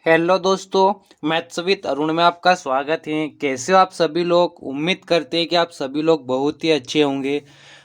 Hello दोस्तों, maths with Arun में आपका स्वागत है। कैसे हो आप सभी लोग? उम्मीद करते हैं कि आप सभी लोग बहुत ही अच्छे होंगे।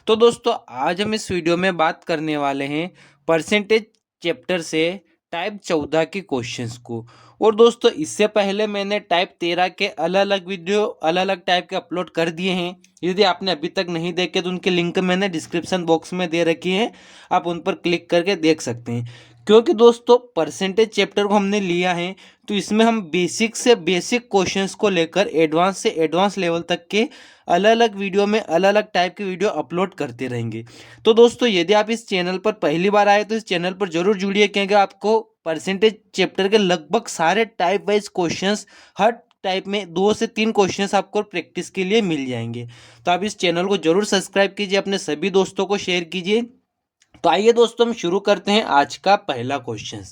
तो दोस्तों, आज हम इस वीडियो में बात करने वाले हैं परसेंटेज चैप्टर से टाइप 14 के क्वेश्चंस को। और दोस्तों, इससे पहले मैंने टाइप 13 के अलग अलग वीडियो अलग अलग टाइप के अपलोड कर दिए हैं। यदि आपने अभी तक नहीं देखे तो उनके लिंक मैंने डिस्क्रिप्शन बॉक्स में दे रखी है, आप उन पर क्लिक करके देख सकते हैं। क्योंकि दोस्तों, परसेंटेज चैप्टर को हमने लिया है तो इसमें हम बेसिक से बेसिक क्वेश्चंस को लेकर एडवांस से एडवांस लेवल तक के अलग अलग वीडियो में अलग अलग टाइप के वीडियो अपलोड करते रहेंगे। तो दोस्तों, यदि आप इस चैनल पर पहली बार आए तो इस चैनल पर जरूर जुड़िए, क्योंकि आपको परसेंटेज चैप्टर के लगभग सारे टाइप वाइज क्वेश्चंस हर टाइप में 2 से 3 क्वेश्चंस आपको प्रैक्टिस के लिए मिल जाएंगे। तो आप इस चैनल को जरूर सब्सक्राइब कीजिए, अपने सभी दोस्तों को शेयर कीजिए। तो आइए दोस्तों, हम शुरू करते हैं आज का पहला क्वेश्चन।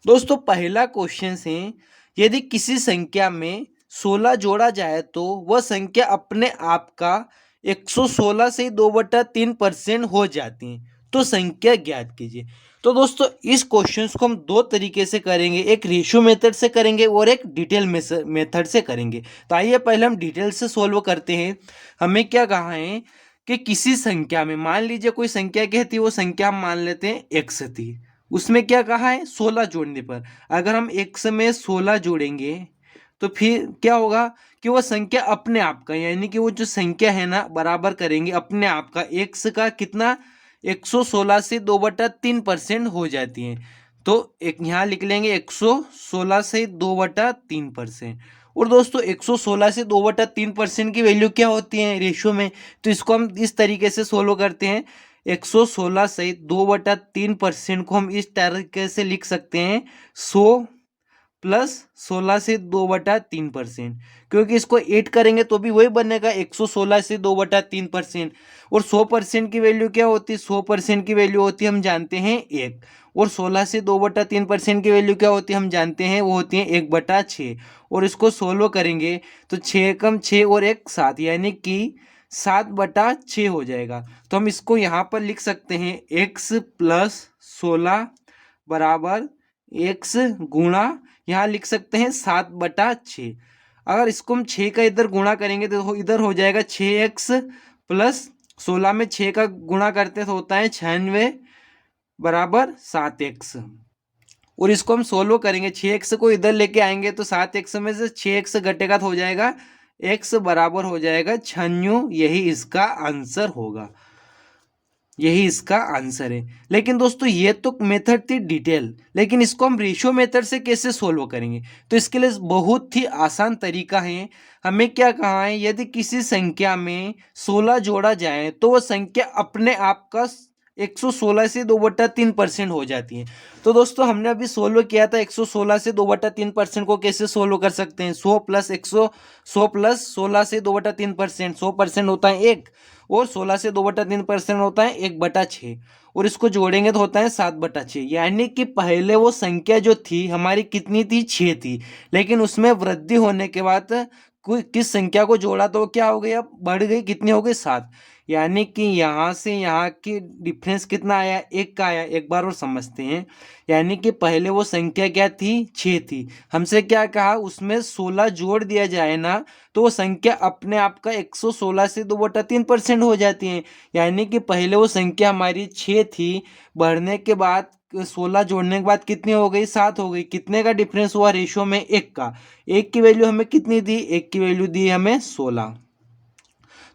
दोस्तों, पहला क्वेश्चन है, यदि किसी संख्या में 16 जोड़ा जाए तो वह संख्या अपने आप का 116 से 2/3% हो जाती है, तो संख्या ज्ञात कीजिए। तो दोस्तों, इस क्वेश्चन को हम 2 तरीके से करेंगे, एक रेशियो मेथड से करेंगे और एक डिटेल मेथड से करेंगे। तो आइए पहले हम डिटेल से सॉल्व करते हैं। हमें क्या कहा है कि किसी संख्या में, मान लीजिए कोई संख्या क्या थी, वो संख्या हम मान लेते हैं एक्स थी। उसमें क्या कहा है, 16 जोड़ने पर अगर हम एक्स में 16 जोड़ेंगे तो फिर क्या होगा कि वो संख्या अपने आप का, यानी कि वो जो संख्या है ना, बराबर करेंगे अपने आप का एक्स का कितना, 116 से 2/3% हो जाती है। तो एक यहाँ लिख लेंगे 116 से 2/3%। और दोस्तों, 116 से 2/3% की वैल्यू क्या होती है रेशियो में, तो इसको हम इस तरीके से सोल्व करते हैं। 116 से 2/3% को हम इस तरीके से लिख सकते हैं, 100 प्लस 16 से 2/3%। क्योंकि इसको 8 करेंगे तो भी वही बनेगा 116 से 2/3%। और 100% की वैल्यू क्या होती है, 100% की वैल्यू होती है, हम जानते हैं 1। और 16 से 2/3% की वैल्यू क्या होती है, हम जानते हैं वो होती है 1/6। और इसको सोल्व करेंगे तो 6 कम 6 और 1 7, यानी कि 7/6 हो जाएगा। तो हम इसको यहाँ पर लिख सकते हैं, x प्लस 16 बराबर एक्स गुणा, यहाँ लिख सकते हैं 7/6। अगर इसको हम 6 का इधर गुणा करेंगे तो इधर हो जाएगा 6x प्लस 16 में 6 का गुणा करते तो होता है 96 बराबर 7x। और इसको हम सोल्व करेंगे, 6x को इधर लेके आएंगे तो 7x में से 6x घटेगा तो हो जाएगा x बराबर हो जाएगा 96। यही इसका आंसर होगा, यही इसका आंसर है। लेकिन दोस्तों, ये तो मेथड थी डिटेल, लेकिन इसको हम रेशियो मेथड से कैसे सोल्व करेंगे, तो इसके लिए बहुत ही आसान तरीका है। हमें क्या कहा है, यदि किसी संख्या में 16 जोड़ा जाए तो वह संख्या अपने आप का 116 से 2/3% हो जाती है। तो दोस्तों, हमने अभी सोल्व किया था 116 से 2/3% को कैसे सोल्व कर सकते हैं, 100 प्लस 16 से 2/3%, 100% होता है 1, और 16 से 2/3% होता है 1/6। और इसको जोड़ेंगे तो होता है 7/6। यानी कि पहले वो संख्या जो थी हमारी कितनी थी, 6 थी, लेकिन उसमें वृद्धि होने के बाद कोई किस संख्या को जोड़ा तो क्या हो गई, अब बढ़ गई, कितनी हो गई, 7। यानी कि यहाँ से यहाँ की डिफरेंस कितना आया, 1 का आया। एक बार और समझते हैं, यानी कि पहले वो संख्या क्या थी, 6 थी। हमसे क्या कहा, उसमें 16 जोड़ दिया जाए ना तो वो संख्या अपने आप का 116 से 2/3% हो जाती है। यानी कि पहले वो संख्या हमारी 6 थी, बढ़ने के बाद 16 जोड़ने के बाद कितनी हो गई, 7 हो गई। कितने का डिफरेंस हुआ रेशियो में, 1 का। 1 की वैल्यू हमें कितनी दी, 1 की वैल्यू दी हमें 16।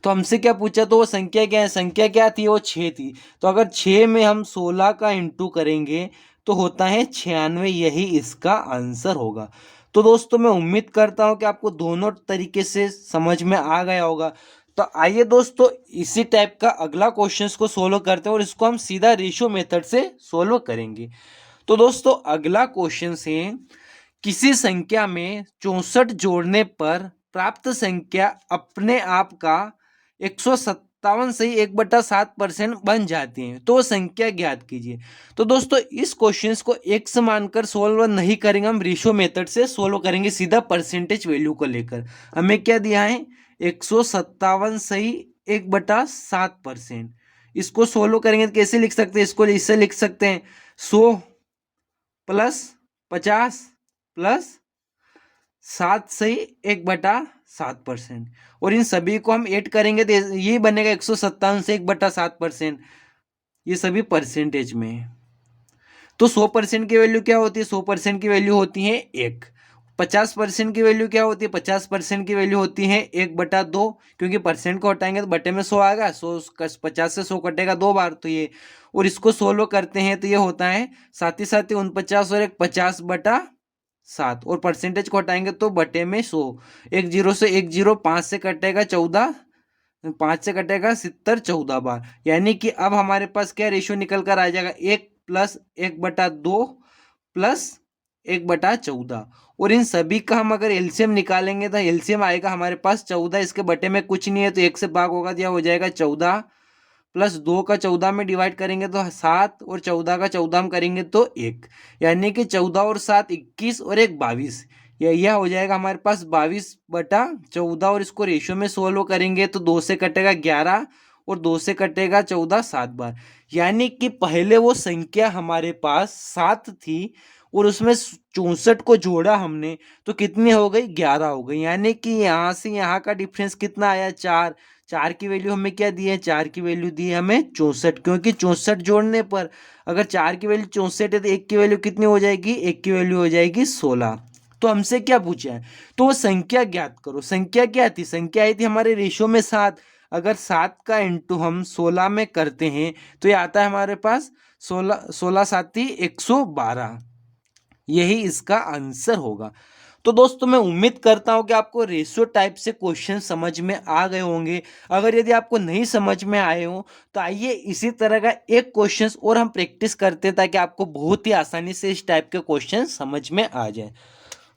तो हमसे क्या पूछा, तो वो संख्या क्या है, संख्या क्या थी, वो 6 थी। तो अगर 6 में हम 16 का इंटू करेंगे तो होता है 96। यही इसका आंसर होगा। तो दोस्तों, मैं उम्मीद करता हूँ कि आपको दोनों तरीके से समझ में आ गया होगा। तो आइए दोस्तों, इसी टाइप का अगला क्वेश्चन को सोल्व करते हैं और इसको हम सीधा रेशियो मेथड से सोल्व करेंगे। तो दोस्तों, अगला क्वेश्चन है, किसी संख्या में 64 जोड़ने पर प्राप्त संख्या अपने आप का 157 से 1/7% बन जाती है, तो वो संख्या ज्ञात कीजिए। तो दोस्तों, इस क्वेश्चन को एक्स मानकर सोल्व नहीं करेंगे, हम रेशियो मेथड से सोल्व करेंगे सीधा परसेंटेज वैल्यू को लेकर। हमें क्या दिया है, 157 सही 1/7%। इसको सोल्व करेंगे तो कैसे लिख सकते हैं, इसको इससे लिख सकते हैं 100 प्लस 50 प्लस 7 से 1/7%। और इन सभी को हम ऐड करेंगे तो ये बनेगा 157 से 1/7%। ये सभी परसेंटेज में है। तो 100% की वैल्यू क्या होती है? 100% की वैल्यू होती है 1। 50% की वैल्यू क्या होती है? 50% की वैल्यू होती है 1/2, क्योंकि परसेंट को हटाएंगे तो बटे में 100 आएगा। 50 से 100 कटेगा 2 बार, तो ये, और इसको सोल्व करते हैं तो ये होता है साथ ही 49 और 50/7, और परसेंटेज को हटाएंगे तो बटे में 100। एक जीरो से एक जीरो, 5 से कटेगा 14, 5 से कटेगा 70, 14 बार। यानी कि अब हमारे पास क्या रेशियो निकल कर आ जाएगा? 1 + 1/2 + 1/14। और इन सभी का हम अगर एलसीएम निकालेंगे तो एलसीएम आएगा हमारे पास 14। इसके बटे में कुछ नहीं है तो 1 से भाग होगा, दिया हो जाएगा 14, प्लस 2 का 14 में डिवाइड करेंगे तो 7, और 14 का 14 में करेंगे तो 1। यानी कि 14 और 7 21, और 1 22। यह हो जाएगा हमारे पास 22/14। और इसको रेशियो में सोल्व करेंगे तो 2 से कटेगा 11, और 2 से कटेगा 14 7 बार। यानी कि पहले वो संख्या हमारे पास 7 थी, और उसमें 64 को जोड़ा हमने तो कितनी हो गई? 11 हो गई। यानी कि यहाँ से यहाँ का डिफरेंस कितना आया? 4। 4 की वैल्यू हमें क्या दी है? 4 की वैल्यू दी है हमें 64, क्योंकि 64 जोड़ने पर अगर 4 की वैल्यू 64 है तो 1 की वैल्यू कितनी हो जाएगी? 1 की वैल्यू हो जाएगी 16। तो हमसे क्या पूछा है? तो वो संख्या ज्ञात करो। संख्या क्या थी? संख्या आई थी हमारे रेशियो में 7। अगर 7 का इंटू हम 16 में करते हैं तो ये आता है हमारे पास 16, 16 7 112। यही इसका आंसर होगा। तो दोस्तों मैं उम्मीद करता हूं कि आपको रेशियो टाइप से क्वेश्चन समझ में आ गए होंगे। अगर यदि आपको नहीं समझ में आए हो तो आइए इसी तरह का एक क्वेश्चन और हम प्रैक्टिस करते हैं, ताकि आपको बहुत ही आसानी से इस टाइप के क्वेश्चन समझ में आ जाए।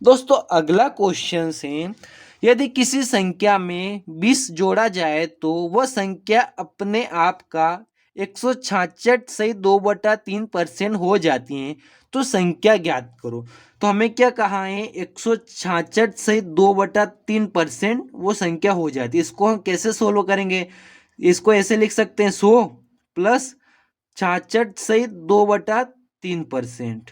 दोस्तों अगला क्वेश्चन है, यदि किसी संख्या में 20 जोड़ा जाए तो वह संख्या अपने आप का 166 से 2/3% हो जाती है, तो संख्या ज्ञात करो। तो हमें क्या कहा है? 166 से 2/3% वो संख्या हो जाती है। इसको हम कैसे सोल्व करेंगे? इसको ऐसे लिख सकते हैं, 100 प्लस 66 से 2/3%।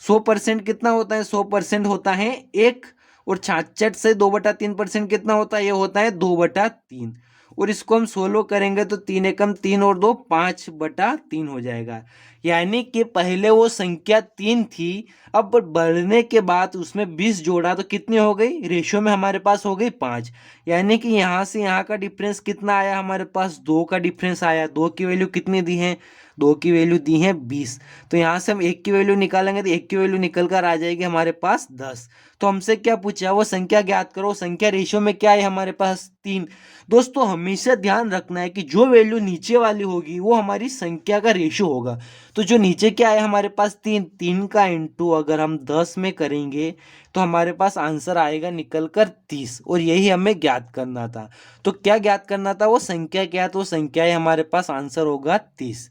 100% कितना होता है? 100% होता है 1, और 66 से 2/3% कितना होता है? ये होता है 2/3। और इसको हम सोल्व करेंगे तो 3 एकम 3 और 2 5/3 हो जाएगा। यानी कि पहले वो संख्या 3 थी, अब बढ़ने के बाद उसमें 20 जोड़ा तो कितनी हो गई? रेशियो में हमारे पास हो गई 5। यानी कि यहाँ से यहाँ का डिफरेंस कितना आया हमारे पास? 2 का डिफरेंस आया। 2 की वैल्यू कितनी दी है? 2 की वैल्यू दी है 20। तो यहाँ से हम 1 की वैल्यू निकालेंगे तो 1 की वैल्यू निकल कर आ जाएगी हमारे पास 10। तो हमसे क्या पूछा? वो संख्या ज्ञात करो। संख्या रेशियो में क्या है हमारे पास? 3। दोस्तों हमेशा ध्यान रखना है कि जो वैल्यू नीचे वाली होगी वो हमारी संख्या का रेशियो होगा। तो जो नीचे क्या है हमारे पास? 3। 3 का इंटू अगर हम 10 में करेंगे तो हमारे पास आंसर आएगा निकल कर 30, और यही हमें ज्ञात करना था। तो क्या ज्ञात करना था? वो संख्या क्या है? तो वो संख्या है हमारे पास आंसर होगा 30।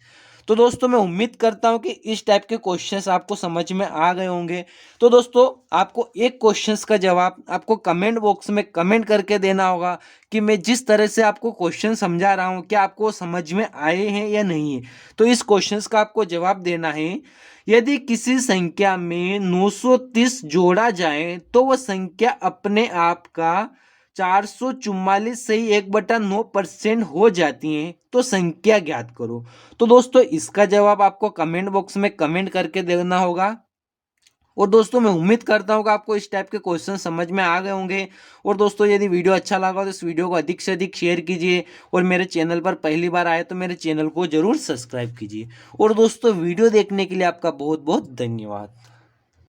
तो दोस्तों मैं उम्मीद करता हूं कि इस टाइप के क्वेश्चंस आपको समझ में आ गए होंगे। तो दोस्तों आपको एक क्वेश्चंस का जवाब आपको कमेंट बॉक्स में कमेंट करके देना होगा कि मैं जिस तरह से आपको क्वेश्चन समझा रहा हूं क्या आपको समझ में आए हैं या नहीं है। तो इस क्वेश्चंस का आपको जवाब देना है, यदि किसी संख्या में 930 जोड़ा जाए तो वह संख्या अपने आप का 444 से ही 1/9% हो जाती हैं, तो संख्या ज्ञात करो। तो दोस्तों इसका जवाब आपको कमेंट बॉक्स में कमेंट करके देना होगा। और दोस्तों मैं उम्मीद करता हूँ कि आपको इस टाइप के क्वेश्चन समझ में आ गए होंगे। और दोस्तों यदि वीडियो अच्छा लगा तो इस वीडियो को अधिक से अधिक शेयर कीजिए, और मेरे चैनल पर पहली बार आए तो मेरे चैनल को जरूर सब्सक्राइब कीजिए। और दोस्तों वीडियो देखने के लिए आपका बहुत बहुत धन्यवाद।